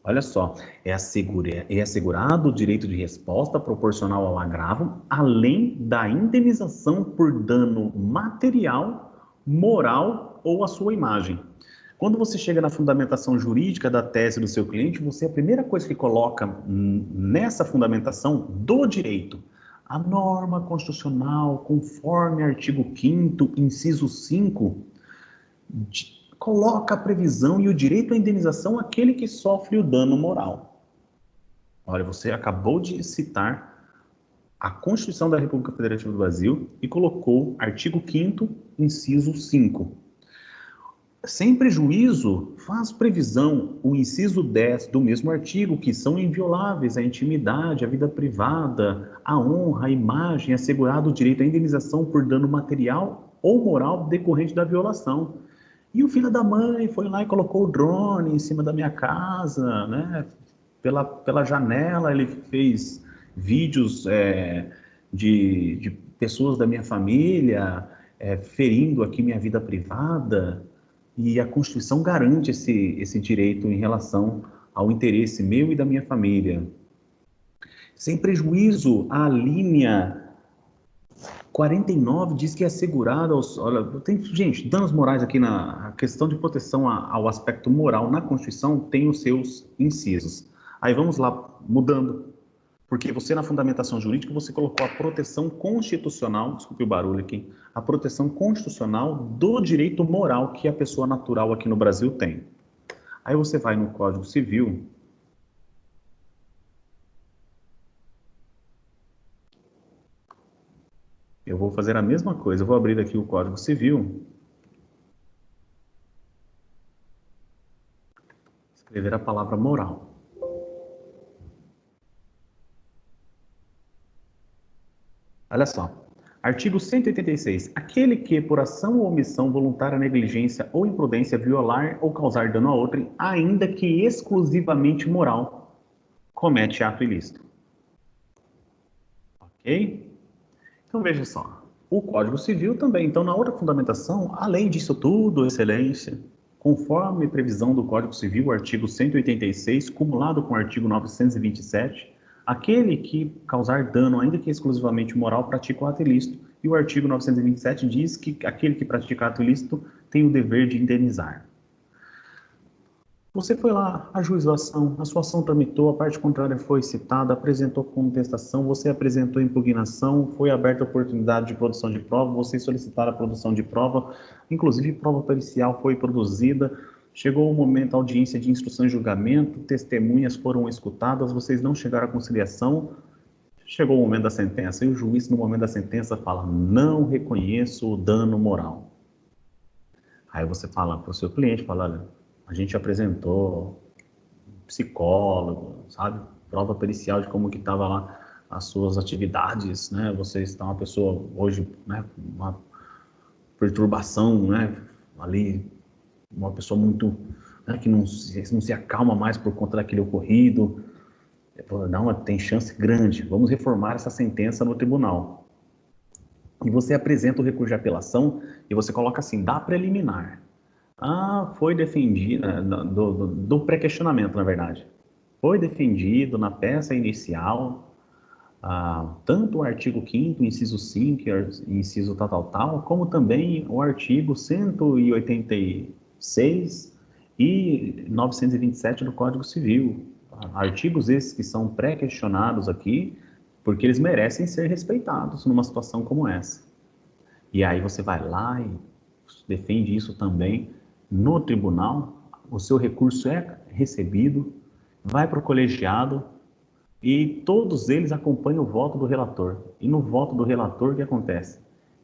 Olha só, é assegurado o direito de resposta proporcional ao agravo, além da indenização por dano material, moral ou à sua imagem. Quando você chega na fundamentação jurídica da tese do seu cliente, a primeira coisa que coloca nessa fundamentação do direito, a norma constitucional, conforme artigo 5º, inciso 5, coloca a previsão e o direito à indenização àquele que sofre o dano moral. Olha, você acabou de citar a Constituição da República Federativa do Brasil e colocou artigo 5º, inciso 5. Sem prejuízo, faz previsão o inciso 10 do mesmo artigo, que são invioláveis a intimidade, a vida privada, a honra, a imagem, assegurado o direito à indenização por dano material ou moral decorrente da violação. E o filho da mãe foi lá e colocou o drone em cima da minha casa, né? Pela janela ele fez vídeos de pessoas da minha família, ferindo aqui minha vida privada. E a Constituição garante esse direito em relação ao interesse meu e da minha família. Sem prejuízo, a linha 49 diz que é assegurada aos... Olha, gente, danos morais aqui a questão de proteção ao aspecto moral na Constituição tem os seus incisos. Aí vamos lá, mudando. Porque você, na fundamentação jurídica, você colocou a proteção constitucional, desculpe o barulho aqui, a proteção constitucional do direito moral que a pessoa natural aqui no Brasil tem. Aí você vai no Código Civil. Eu vou fazer a mesma coisa, eu vou abrir aqui o Código Civil. Escrever a palavra moral. Olha só, artigo 186. Aquele que, por ação ou omissão voluntária, negligência ou imprudência, violar ou causar dano a outrem, ainda que exclusivamente moral, comete ato ilícito. Ok? Então, veja só. O Código Civil também. Então, na outra fundamentação, além disso tudo, excelência, conforme previsão do Código Civil, o artigo 186, cumulado com o artigo 927, aquele que causar dano, ainda que exclusivamente moral, pratica o ato ilícito. E o artigo 927 diz que aquele que pratica ato ilícito tem o dever de indenizar. Você foi lá, ajuizou a sua ação tramitou, a parte contrária foi citada, apresentou contestação, você apresentou impugnação, foi aberta a oportunidade de produção de prova, vocês solicitaram a produção de prova, inclusive prova pericial foi produzida, chegou o momento da audiência de instrução e julgamento, testemunhas foram escutadas, vocês não chegaram à conciliação, chegou o momento da sentença, e o juiz, no momento da sentença, fala, não reconheço o dano moral. Aí você fala para o seu cliente, fala, olha, a gente apresentou psicólogo, sabe? Prova pericial de como que estava lá as suas atividades, né? Você está uma pessoa hoje, né? Uma perturbação, né? Ali, uma pessoa muito, né? Que não se acalma mais por conta daquele ocorrido. Não, tem chance grande. Vamos reformar essa sentença no tribunal. E você apresenta o recurso de apelação e você coloca assim, dá preliminar. Foi defendido, do pré-questionamento, na verdade. Foi defendido na peça inicial, tanto o artigo 5º, inciso 5, inciso tal, como também o artigo 186 e 927 do Código Civil. Artigos esses que são pré-questionados aqui, porque eles merecem ser respeitados numa situação como essa. E aí você vai lá e defende isso também no tribunal, o seu recurso é recebido, vai para o colegiado e todos eles acompanham o voto do relator. E no voto do relator, o que acontece?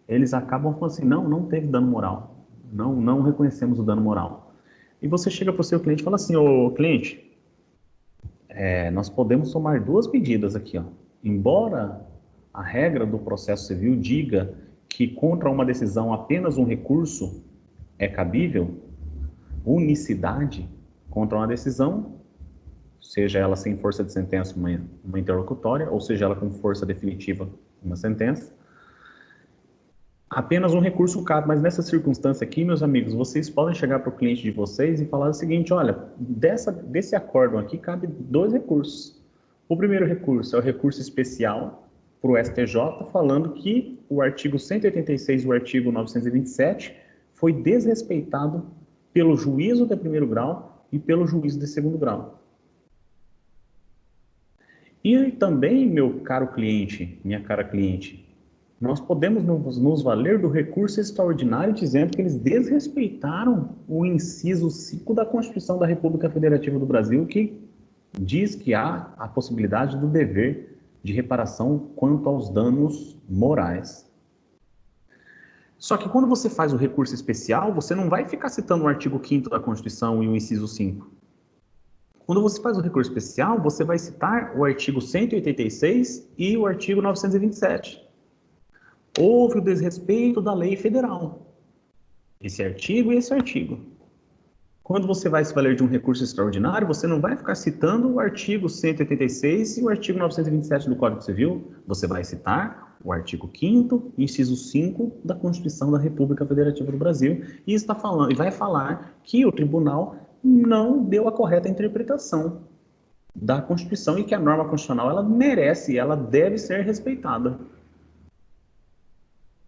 Eles acabam falando assim, não teve dano moral, não reconhecemos o dano moral. E você chega para o seu cliente e fala assim, ô cliente, nós podemos tomar duas medidas aqui, ó. Embora a regra do processo civil diga que contra uma decisão apenas um recurso é cabível, unicidade contra uma decisão, seja ela sem força de sentença, uma interlocutória, ou seja ela com força definitiva, uma sentença, apenas um recurso cabe. Mas nessa circunstância aqui, meus amigos, vocês podem chegar para o cliente de vocês e falar o seguinte, olha, desse acórdão aqui cabe dois recursos. O primeiro recurso é o recurso especial para o STJ, falando que o artigo 186 e o artigo 927 foi desrespeitado pelo juízo de primeiro grau e pelo juízo de segundo grau. E também, meu caro cliente, minha cara cliente, nós podemos nos valer do recurso extraordinário dizendo que eles desrespeitaram o inciso 5 da Constituição da República Federativa do Brasil, que diz que há a possibilidade do dever de reparação quanto aos danos morais. Só que quando você faz o recurso especial, você não vai ficar citando o artigo 5º da Constituição e o inciso 5. Quando você faz o recurso especial, você vai citar o artigo 186 e o artigo 927. Houve o desrespeito da lei federal. Esse artigo e esse artigo. Quando você vai se valer de um recurso extraordinário, você não vai ficar citando o artigo 186 e o artigo 927 do Código Civil. Você vai citar o artigo 5º, inciso 5 da Constituição da República Federativa do Brasil, e vai falar que o tribunal não deu a correta interpretação da Constituição e que a norma constitucional ela merece, ela deve ser respeitada.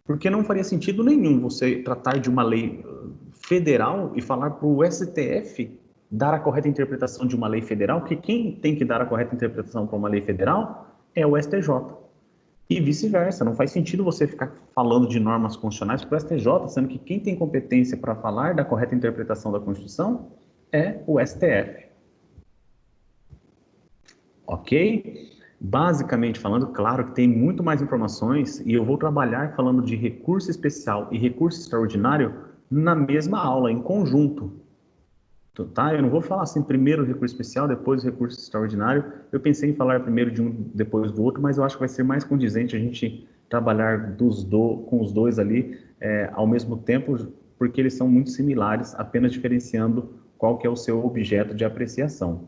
Porque não faria sentido nenhum você tratar de uma lei federal e falar para o STF dar a correta interpretação de uma lei federal, que quem tem que dar a correta interpretação para uma lei federal é o STJ. E vice-versa, não faz sentido você ficar falando de normas constitucionais para o STJ, sendo que quem tem competência para falar da correta interpretação da Constituição é o STF. Ok? Basicamente falando, claro que tem muito mais informações e eu vou trabalhar falando de recurso especial e recurso extraordinário na mesma aula, em conjunto. Tá? Eu não vou falar assim, primeiro o recurso especial, depois o recurso extraordinário. Eu pensei em falar primeiro de um, depois do outro, mas eu acho que vai ser mais condizente a gente trabalhar com os dois ali ao mesmo tempo, porque eles são muito similares, apenas diferenciando qual que é o seu objeto de apreciação.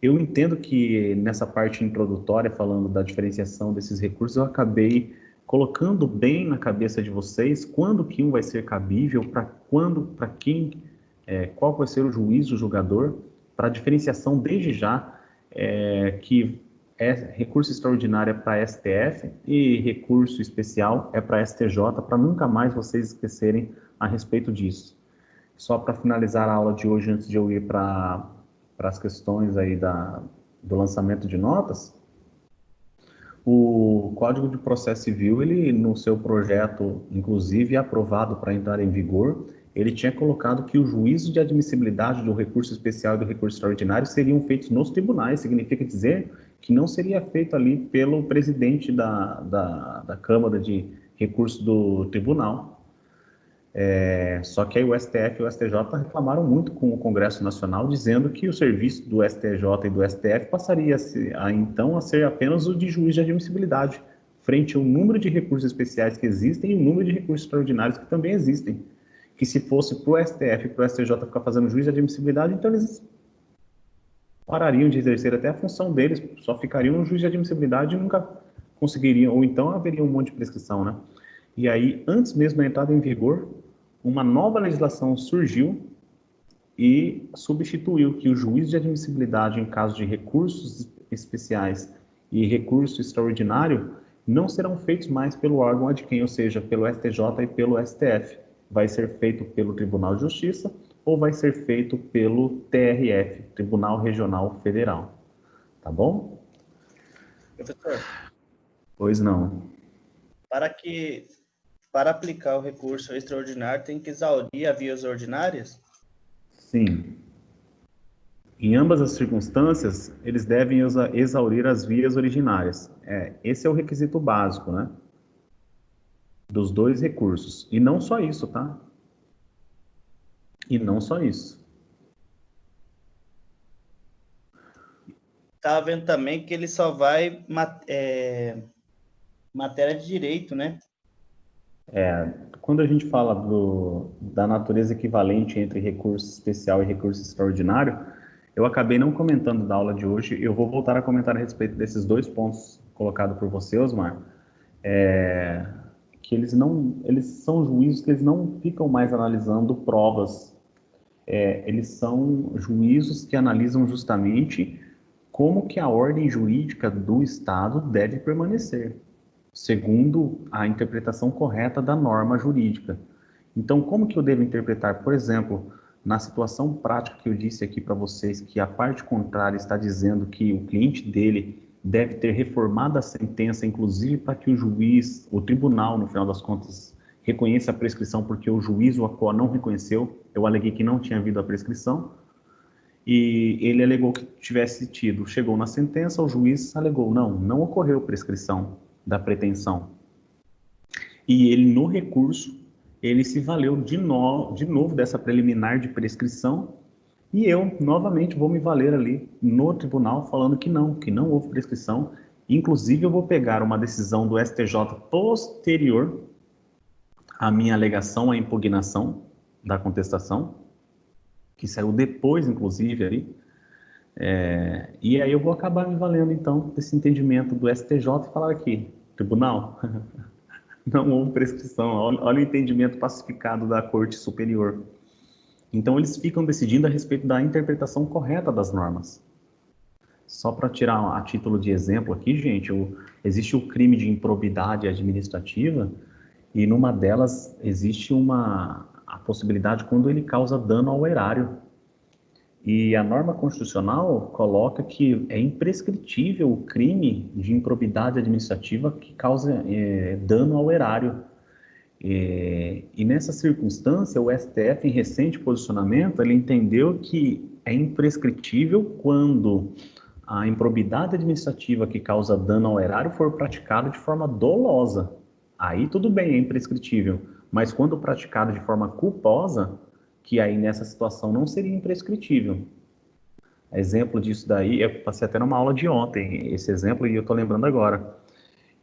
Eu entendo que nessa parte introdutória, falando da diferenciação desses recursos, eu acabei colocando bem na cabeça de vocês quando que um vai ser cabível, para quando, para quem, qual vai ser o juízo do julgador, para a diferenciação desde já, que recurso extraordinário é para STF e recurso especial é para STJ, para nunca mais vocês esquecerem a respeito disso. Só para finalizar a aula de hoje, antes de eu ir para as questões aí do lançamento de notas, o Código de Processo Civil, ele no seu projeto, inclusive aprovado para entrar em vigor, ele tinha colocado que o juízo de admissibilidade do recurso especial e do recurso extraordinário seriam feitos nos tribunais. Significa dizer que não seria feito ali pelo presidente da Câmara de Recursos do Tribunal. Só que aí o STF e o STJ reclamaram muito com o Congresso Nacional, dizendo que o serviço do STJ e do STF passaria então a ser apenas o de juiz de admissibilidade, frente ao número de recursos especiais que existem e o número de recursos extraordinários que também existem. Que se fosse para o STF e para o STJ ficar fazendo juiz de admissibilidade, então eles parariam de exercer até a função deles, só ficariam no juiz de admissibilidade e nunca conseguiriam, ou então haveria um monte de prescrição, né? E aí, antes mesmo da entrada em vigor, uma nova legislação surgiu e substituiu que o juiz de admissibilidade em caso de recursos especiais e recurso extraordinário não serão feitos mais pelo órgão ad quem, ou seja, pelo STJ e pelo STF. Vai ser feito pelo Tribunal de Justiça ou vai ser feito pelo TRF, Tribunal Regional Federal. Tá bom? Professor, Pois não. Para aplicar o recurso extraordinário, tem que exaurir as vias ordinárias? Sim. Em ambas as circunstâncias, eles devem exaurir as vias originárias. Esse é o requisito básico, né? Dos dois recursos. E não só isso, tá? E não só isso. Estava vendo também que ele só vai matéria de direito, né? Quando a gente fala da natureza equivalente entre recurso especial e recurso extraordinário, eu acabei não comentando da aula de hoje, eu vou voltar a comentar a respeito desses dois pontos colocados por você, Osmar, que eles são juízos que eles não ficam mais analisando provas, eles são juízos que analisam justamente como que a ordem jurídica do Estado deve permanecer, segundo a interpretação correta da norma jurídica. Então, como que eu devo interpretar? Por exemplo, na situação prática que eu disse aqui para vocês, que a parte contrária está dizendo que o cliente dele deve ter reformado a sentença, inclusive para que o juiz, o tribunal, no final das contas, reconheça a prescrição, porque o juiz o ACOA não reconheceu, eu aleguei que não tinha havido a prescrição, e ele alegou que tivesse tido. Chegou na sentença, o juiz alegou, não ocorreu prescrição da pretensão. E ele, no recurso, ele se valeu de novo dessa preliminar de prescrição, e eu, novamente, vou me valer ali no tribunal, falando que não houve prescrição. Inclusive, eu vou pegar uma decisão do STJ posterior à minha alegação, à impugnação da contestação, que saiu depois, inclusive, ali. E aí eu vou acabar me valendo, então, desse entendimento do STJ e falar aqui, tribunal, não houve prescrição. Olha o entendimento pacificado da Corte Superior. Então, eles ficam decidindo a respeito da interpretação correta das normas. Só para tirar a título de exemplo aqui, gente, existe o crime de improbidade administrativa e numa delas existe a possibilidade quando ele causa dano ao erário. E a norma constitucional coloca que é imprescritível o crime de improbidade administrativa que causa dano ao erário. E nessa circunstância, o STF, em recente posicionamento, ele entendeu que é imprescritível quando a improbidade administrativa que causa dano ao erário for praticada de forma dolosa. Aí tudo bem, é imprescritível. Mas quando praticado de forma culposa, que aí nessa situação não seria imprescritível. Exemplo disso daí, eu passei até numa aula de ontem, esse exemplo, e eu estou lembrando agora.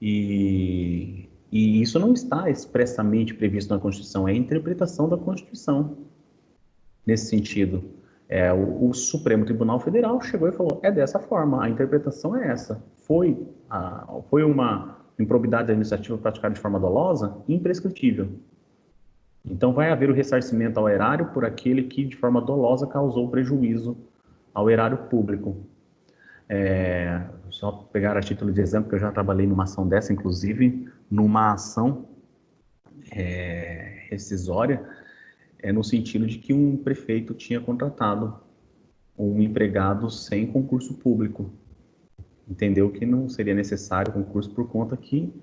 E isso não está expressamente previsto na Constituição, é a interpretação da Constituição, nesse sentido. O Supremo Tribunal Federal chegou e falou, é dessa forma, a interpretação é essa. Foi uma improbidade administrativa praticada de forma dolosa? Imprescritível. Então, vai haver o ressarcimento ao erário por aquele que, de forma dolosa, causou prejuízo ao erário público. Só pegar a título de exemplo, que eu já trabalhei numa ação dessa, inclusive, numa ação rescisória, no sentido de que um prefeito tinha contratado um empregado sem concurso público. Entendeu que não seria necessário concurso por conta que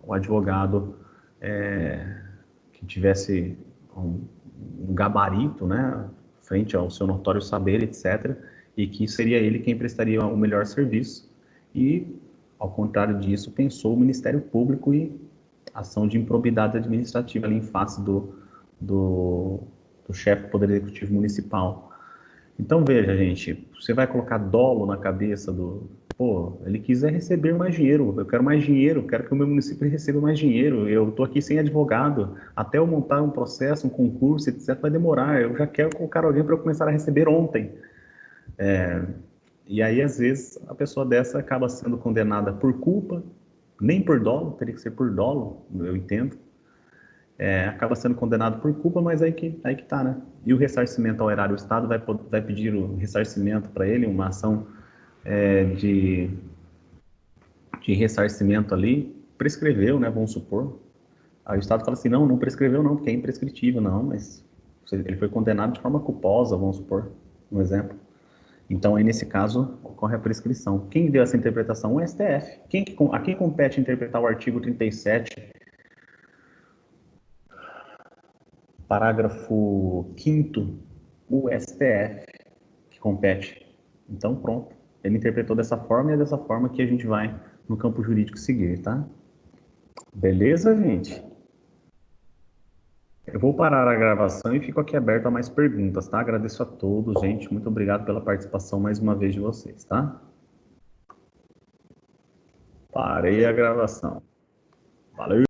o advogado que tivesse um gabarito, né, frente ao seu notório saber, etc., e que seria ele quem prestaria o melhor serviço. E, ao contrário disso, pensou o Ministério Público e ação de improbidade administrativa ali em face do chefe do Poder Executivo Municipal. Então, veja, gente, você vai colocar dolo na cabeça ele quiser receber mais dinheiro, eu quero mais dinheiro, quero que o meu município receba mais dinheiro, eu estou aqui sem advogado, até eu montar um processo, um concurso, etc., vai demorar, eu já quero colocar alguém para eu começar a receber ontem. E aí, às vezes, a pessoa dessa acaba sendo condenada por culpa, nem por dolo, teria que ser por dolo, eu entendo, acaba sendo condenado por culpa, mas aí que tá, né? E o ressarcimento ao erário, o Estado vai pedir o ressarcimento para ele, uma ação de ressarcimento ali, prescreveu, né, vamos supor. Aí o Estado fala assim, não prescreveu não, porque é imprescritível, não, mas ele foi condenado de forma culposa, vamos supor, um exemplo. Então, aí nesse caso, ocorre a prescrição. Quem deu essa interpretação? O STF. A quem compete interpretar o artigo 37, parágrafo 5º, o STF, que compete. Então, pronto. Ele interpretou dessa forma e é dessa forma que a gente vai no campo jurídico seguir, tá? Beleza, gente? Eu vou parar a gravação e fico aqui aberto a mais perguntas, tá? Agradeço a todos, gente. Muito obrigado pela participação mais uma vez de vocês, tá? Parei a gravação. Valeu!